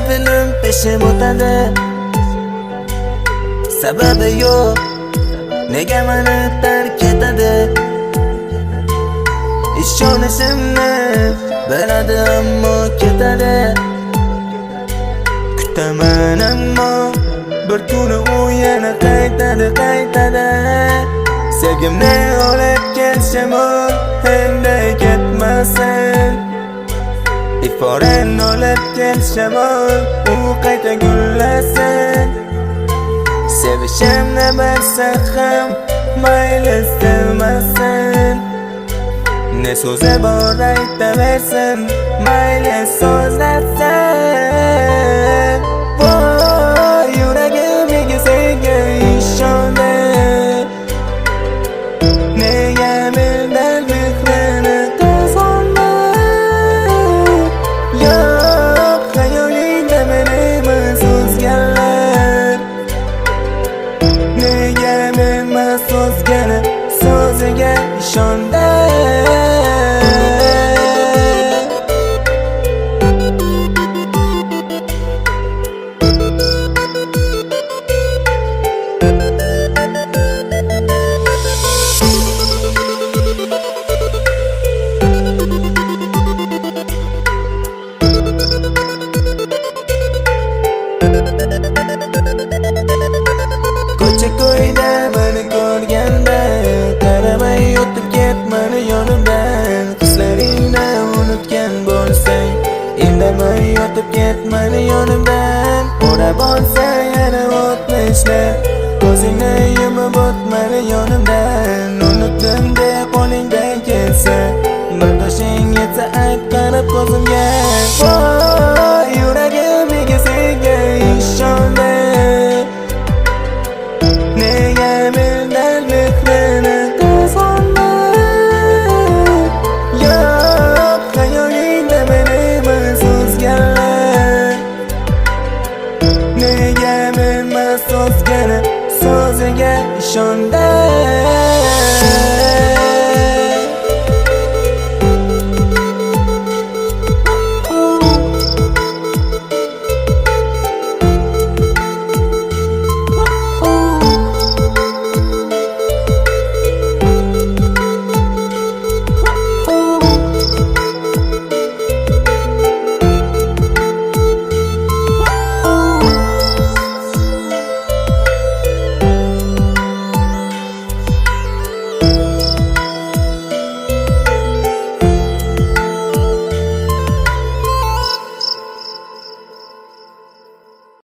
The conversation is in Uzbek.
film peşim o'tadi, sababi yo'q, nega meni tark etadi. Ishonishimni biladi ammo ketadi. Kutaman ammo bir kuni u yana qaytadi. Sevgimni olib kelishim endi ketmasin. Iforen olib kelishim u qayta gullasin. Sevishimni bilsa ham mayli sevmasin. Ne so'zi bor aytaversin, mayli so'zlatsin. Voy yuragim nega senga ishondi, nega mendan mehrini qozonma. Yo'q xayolingda menimi so'zganlar, nega menmas so'zgani so'ziga ishondi. Ko'cha ko'yda meni ko'rganda qaramay o'tib ketmani yonimdan. Hislaringni unutgan bo'lsang indamay o'tib ketmani yonimdan. O'rab olsa yana o'tmishlar, ko'zingni yumib o'tmani yonimdan. Unutdim deb qo'lingdan kelsa, bardoshing yetsa ayt qarab ko'zimga. Voy yuragim nega senga ishondi, nega mendan mehrini qozonma. Yo'q xayolingda menimi so'zganlar, nega menmas so'zgani so'ziga ishondi.